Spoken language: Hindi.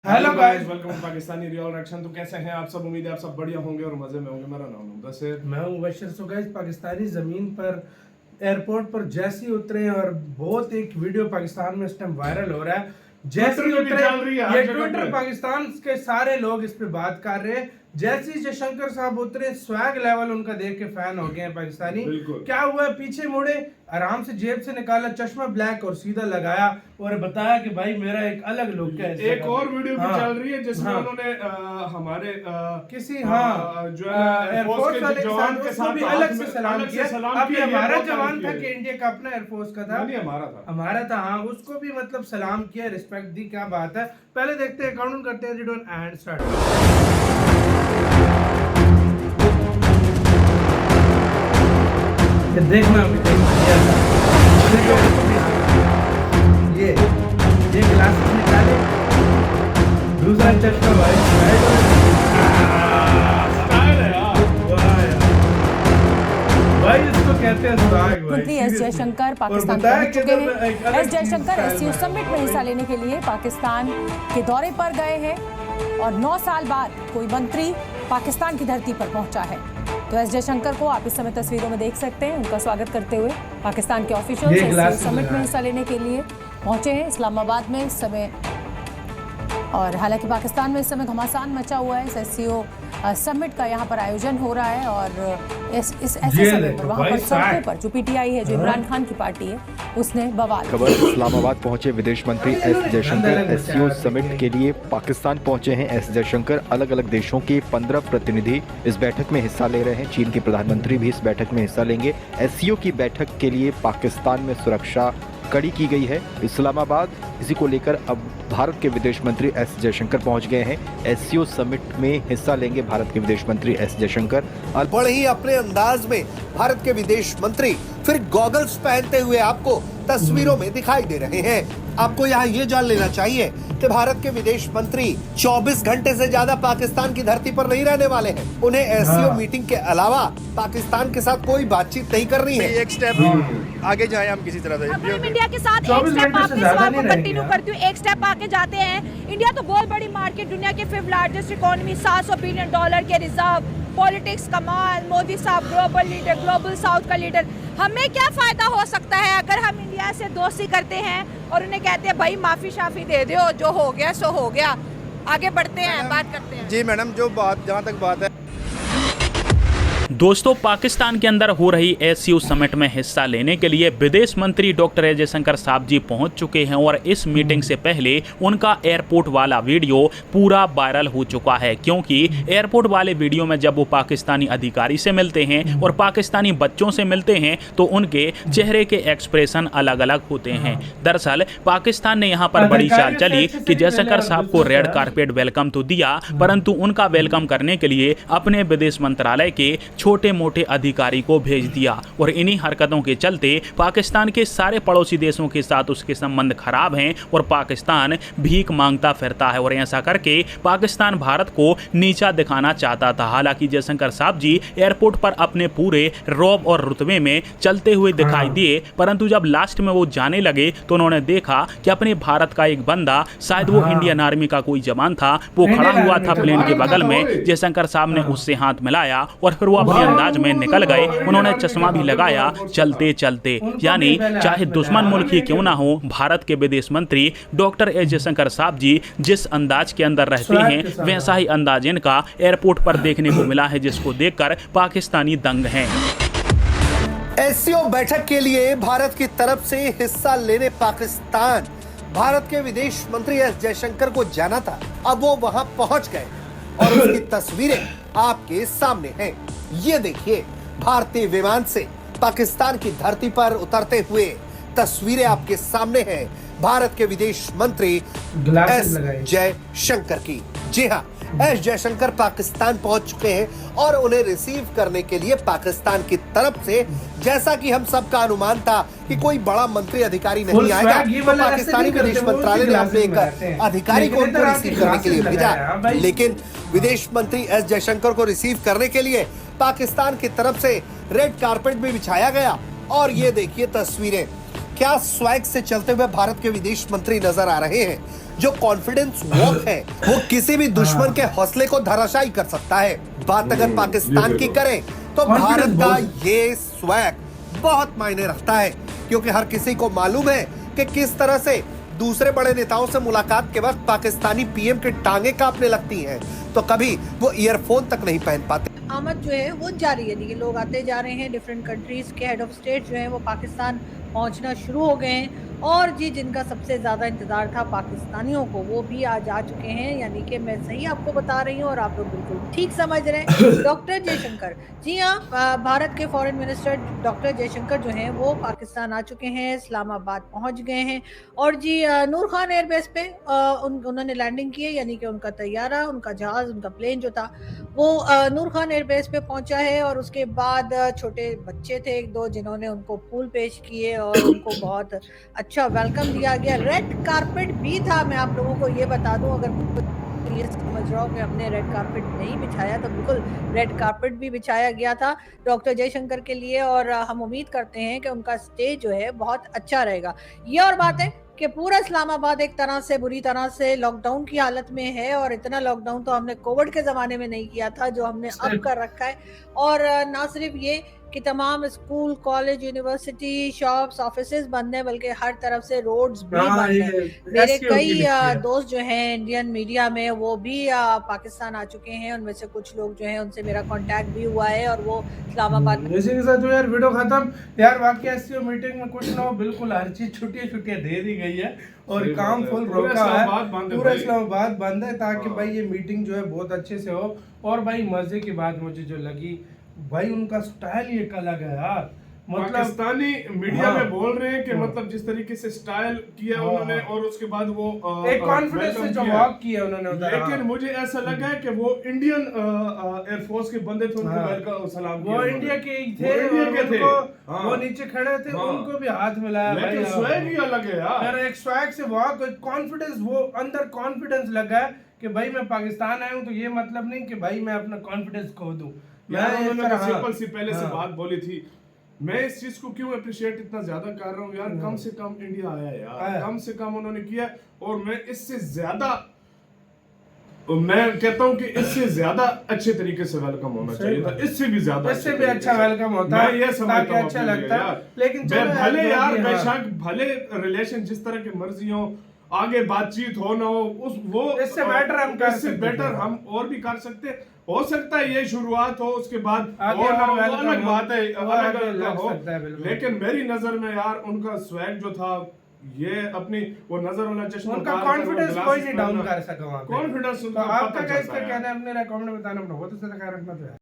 Hello guys, welcome to Pakistani real reaction. तो कैसे हैं आप सब? उम्मीद है आप सब बढ़िया होंगे और मजे में होंगे। मेरा नाम है मुदस्सिर, मैं हूं मुबशर। सो गाइस, पाकिस्तानी ज़मीन पर एयरपोर्ट पर जैसे ही उतरे और बहुत एक वीडियो पाकिस्तान में इस टाइम वायरल हो रहा है। जैसे ही उतरे ये ट्विटर पाकिस्तान के सारे लोग इस पे बात कर रहे हैं। जैसे ही जयशंकर साहब उतरे, स्वैग लेवल उनका देख के फैन हो गए हैं पाकिस्तानी। क्या हुआ, पीछे मुड़े, आराम से जेब से निकाला चश्मा ब्लैक और सीधा लगाया और बताया कि भाई मेरा एक अलग लुक है। एक और वीडियो भी चल रही है जिसमें उन्होंने हमारे किसी जो एयरफोर्स के जवान के साथ भी अलग से सलाम किया। अब ये हमारा जवान था कि इंडिया का अपना एयरफोर्स का था? नहीं, हमारा था। हाँ, उसको भी मतलब सलाम किया, रिस्पेक्ट दी। क्या बात है। पहले देखते हैं, काउंट करते हैं, 3 2 1 एंड स्टार्ट। देखना ये ग्लासेस निकाले, दूसरा चश्मा भाई इसको कहते हैं स्वैग। मंत्री एस जयशंकर पाकिस्तान पहुंच चुके हैं। एस जयशंकर एससीओ समिट में हिस्सा लेने के लिए पाकिस्तान के दौरे पर गए हैं और 9 साल बाद कोई मंत्री पाकिस्तान की धरती पर पहुंचा है। तो एस जयशंकर को आप इस समय तस्वीरों में देख सकते हैं। उनका स्वागत करते हुए पाकिस्तान के ऑफिशियल्स एससीओ समिट में हिस्सा लेने के लिए पहुंचे हैं इस्लामाबाद में इस समय। और हालांकि पाकिस्तान में इस समय घमासान मचा हुआ है। एससीओ समिट का यहाँ पर आयोजन हो रहा है और इस ऐसे समय पर वहाँ पर सड़कों पर जो पीटीआई है, जो इमरान खान की पार्टी है, उसने बवाल। खबर, इस्लामाबाद पहुंचे विदेश मंत्री एस जयशंकर। एससीओ समिट के लिए पाकिस्तान पहुंचे हैं एस जयशंकर। अलग अलग देशों के 15 प्रतिनिधि इस बैठक में हिस्सा ले रहे हैं। चीन के प्रधानमंत्री भी इस बैठक में हिस्सा लेंगे। एससीओ की बैठक के लिए पाकिस्तान में सुरक्षा कड़ी की गई है। इस्लामाबाद इसी को लेकर अब भारत के विदेश मंत्री एस जयशंकर पहुंच गए हैं। एससीओ समिट में हिस्सा लेंगे भारत के विदेश मंत्री एस जयशंकर। बड़े ही अपने अंदाज में भारत के विदेश मंत्री फिर गॉगल्स पहनते हुए आपको तस्वीरों में दिखाई दे रहे हैं। आपको यहाँ ये जान लेना चाहिए कि भारत के विदेश मंत्री 24 घंटे से ज्यादा पाकिस्तान की धरती पर नहीं रहने वाले हैं। उन्हें एससीओ मीटिंग के अलावा पाकिस्तान के साथ कोई बातचीत नहीं करनी है। एक स्टेप आगे जाए हम किसी तरह से। हम इंडिया के साथ एक स्टेप आपके सवाल को कंटिन्यू करती हूँ, एक स्टेप आगे जाते हैं। इंडिया तो बहुत बड़ी मार्केट, दुनिया के 5th लार्जेस्ट इकोनॉमी, $700 बिलियन के रिजर्व, पॉलिटिक्स कमाल, मोदी साहब ग्लोबल लीडर, ग्लोबल साउथ का लीडर। हमें क्या फायदा हो सकता है अगर हम इंडिया से दोस्ती करते हैं और उन्हें कहते हैं भाई माफी शाफी दे दो, जो हो गया सो हो गया। आगे बढ़ते हैं, बात करते हैं। जी मैडम, जो बात जहाँ तक बात है, दोस्तों, पाकिस्तान के अंदर हो रही एससीओ समिट में हिस्सा लेने के लिए विदेश मंत्री डॉक्टर एस जयशंकर साहब जी पहुंच चुके हैं और इस मीटिंग से पहले उनका एयरपोर्ट वाला वीडियो पूरा वायरल हो चुका है। क्योंकि एयरपोर्ट वाले वीडियो में जब वो पाकिस्तानी अधिकारी से मिलते हैं और पाकिस्तानी बच्चों से मिलते हैं तो उनके चेहरे के एक्सप्रेशन अलग अलग होते हैं। दरअसल पाकिस्तान ने यहाँ पर बड़ी चाल चली कि जयशंकर साहब को रेड कारपेट वेलकम तो दिया, परंतु उनका वेलकम करने के लिए अपने विदेश मंत्रालय के छोटे मोटे अधिकारी को भेज दिया। और इन्हीं हरकतों के चलते पाकिस्तान के सारे पड़ोसी देशों के साथ उसके संबंध खराब हैं और पाकिस्तान भीख मांगता फिरता है। और ऐसा करके पाकिस्तान भारत को नीचा दिखाना चाहता था। हालांकि जयशंकर साहब जी एयरपोर्ट पर अपने पूरे रौब और रुतबे में चलते हुए दिखाई दिए, परंतु जब लास्ट में वो जाने लगे तो उन्होंने देखा कि अपने भारत का एक बंदा, शायद वो इंडियन आर्मी का कोई जवान था, वो खड़ा हुआ था प्लेन के बगल में। जयशंकर साहब ने उससे हाथ मिलाया और फिर वो अपने अंदाज में निकल गए। उन्होंने चश्मा भी लगाया चलते चलते। यानी चाहे दुश्मन मुल्क ही क्यों ना हो, भारत के विदेश मंत्री डॉक्टर एस जयशंकर साहब जी जिस अंदाज के अंदर रहते हैं वैसा ही अंदाज इनका एयरपोर्ट पर देखने को मिला है, जिसको देखकर पाकिस्तानी दंग हैं। एससीओ बैठक के लिए भारत की तरफ से हिस्सा लेने पाकिस्तान भारत के विदेश मंत्री एस जयशंकर को जाना था। अब वो वहां पहुंच गए और उसकी तस्वीरें आपके सामने हैं। ये देखिए, भारतीय विमान से पाकिस्तान की धरती पर उतरते हुए तस्वीरें आपके सामने हैं भारत के विदेश मंत्री एस जयशंकर की। जी हाँ, एस जयशंकर पाकिस्तान पहुंच चुके हैं और उन्हें रिसीव करने के लिए पाकिस्तान की तरफ से, जैसा कि हम सबका अनुमान था कि कोई बड़ा मंत्री अधिकारी नहीं आएगा, तो पाकिस्तानी विदेश मंत्रालय ने अपने एक अधिकारी को उनको रिसीव करने के लिए भेजा। लेकिन विदेश मंत्री एस जयशंकर को रिसीव करने के लिए पाकिस्तान की तरफ से रेड कारपेट भी बिछाया गया। और ये देखिए तस्वीरें, क्या स्वैग से चलते हुए भारत के विदेश मंत्री नजर आ रहे हैं। जो कॉन्फिडेंस वॉक है वो किसी भी दुश्मन के हौसले को धराशायी कर सकता है। बात अगर पाकिस्तान की करें तो भारत का ये स्वैग बहुत मायने रखता है, क्योंकि हर किसी को मालूम है कि किस तरह से दूसरे बड़े नेताओं से मुलाकात के वक्त पाकिस्तानी पीएम की टांगे कांपने लगती हैं, तो कभी वो ईयरफोन तक नहीं पहन पाते। आमद जो है वो जारी है, देखिए लोग आते जा रहे हैं, डिफरेंट कंट्रीज के हेड ऑफ स्टेट जो है वो पाकिस्तान पहुंचना शुरू हो गए हैं। और जी जिनका सबसे ज़्यादा इंतज़ार था पाकिस्तानियों को, वो भी आज आ चुके हैं, यानी कि मैं सही आपको बता रही हूँ और आप लोग बिल्कुल ठीक समझ रहे हैं। डॉक्टर जयशंकर, जी हाँ, भारत के फॉरेन मिनिस्टर डॉक्टर जयशंकर जो हैं वो पाकिस्तान आ चुके हैं, इस्लामाबाद पहुँच गए हैं। और जी नूर खान एयरबेस पे उन्होंने लैंडिंग की है, यानी कि उनका तैयारा, उनका जहाज़, उनका प्लेन जो था वो नूर खान एयरबेस पे पहुंचा है। और उसके बाद छोटे बच्चे थे एक दो जिन्होंने उनको फूल पेश किए और उनको बहुत अच्छा वेलकम दिया गया। रेड कारपेट भी था, मैं आप लोगों को ये बता दूं, अगर ये समझ रहा हूँ कि हमने रेड कारपेट नहीं बिछाया तो बिल्कुल रेड कारपेट भी बिछाया गया था डॉक्टर जयशंकर के लिए। और हम उम्मीद करते हैं कि उनका स्टे जो है बहुत अच्छा रहेगा। ये और बात है कि पूरा इस्लामाबाद एक तरह से बुरी तरह से लॉकडाउन की हालत में है, और इतना लॉकडाउन तो हमने कोविड के ज़माने में नहीं किया था जो हमने अब कर रखा है। और ना सिर्फ ये कि तमाम school, college, university, shops, offices बंद हैं, बल्कि हर तरफ से रोड्स भी बंद हैं। मेरे कई दोस्त जो हैं इंडियन मीडिया में वो भी पाकिस्तान आ चुके हैं, उनमें से कुछ लोग जो हैं उनसे मेरा कांटेक्ट भी हुआ है और वो इस्लामाबाद में। इसी के साथ यार वीडियो खत्म। यार वाकई एससीओ मीटिंग में कुछ ना हो, बिल्कुल हर चीज छुट्टियां दे दी गई है और काम फुल रोका है, पूरा इस्लामाबाद बंद है, ताकि भाई ये मीटिंग जो है बहुत अच्छे से हो। और भाई मजे की बात मुझे जो लगी भाई, उनका स्टाइल ही एक अलग है यार, मतलब पाकिस्तानी मीडिया में बोल रहे हैं कि मतलब जिस तरीके से स्टाइल किया उन्होंने और उसके बाद वो एक कॉन्फिडेंस से जो वॉक किया उन्होंने, लेकिन मुझे ऐसा लगा है कि वो इंडियन एयरफोर्स के बंदे थे, उनको वेलकम सलाम किया। वो इंडिया के ही थे, वो नीचे खड़े थे, उनको भी हाथ मिलाया। लेकिन स्वैग ही अलग है यार, एक स्वैग से वॉक, कॉन्फिडेंस, वो अंदर कॉन्फिडेंस लगा है कि भाई मैं पाकिस्तान आया हूँ, तो ये मतलब नहीं कि भाई मैं अपना कॉन्फिडेंस खो दूं। उन्होंने सिंपल सी पहले से बात बोली थी। मैं इस चीज को क्यों अप्रिशिएट इतना ज्यादा कर रहा हूँ यार, कम से कम इंडिया आया यार, कम से कम उन्होंने किया। और मैं इससे ज्यादा, मैं कहता हूँ कि इससे ज्यादा अच्छे तरीके से वेलकम होना चाहिए था, इससे भी ज्यादा, इससे भी अच्छा वेलकम होता है, ये समझता हूँ अच्छा लगता है। लेकिन भले यार बेशक भले रिलेशन जिस तरह की मर्जी हो, आगे बातचीत हो ना हो, उस वो इससे बेटर हम कर सकते, बेटर हम और भी कर सकते। हो सकता है ये शुरुआत हो, उसके बाद और अलग बात है, अलग हो। लेकिन मेरी नजर में यार उनका स्वैग जो था, ये अपनी वो नजर वाला चश्मा, उनका कॉन्फिडेंस कोई नहीं डाउन कर सका वहां पे। कॉन्फिडेंस। आपका क्या इसका कहना है, अपने कमेंट में बताना, बहुत अच्छा ख्याल रखना।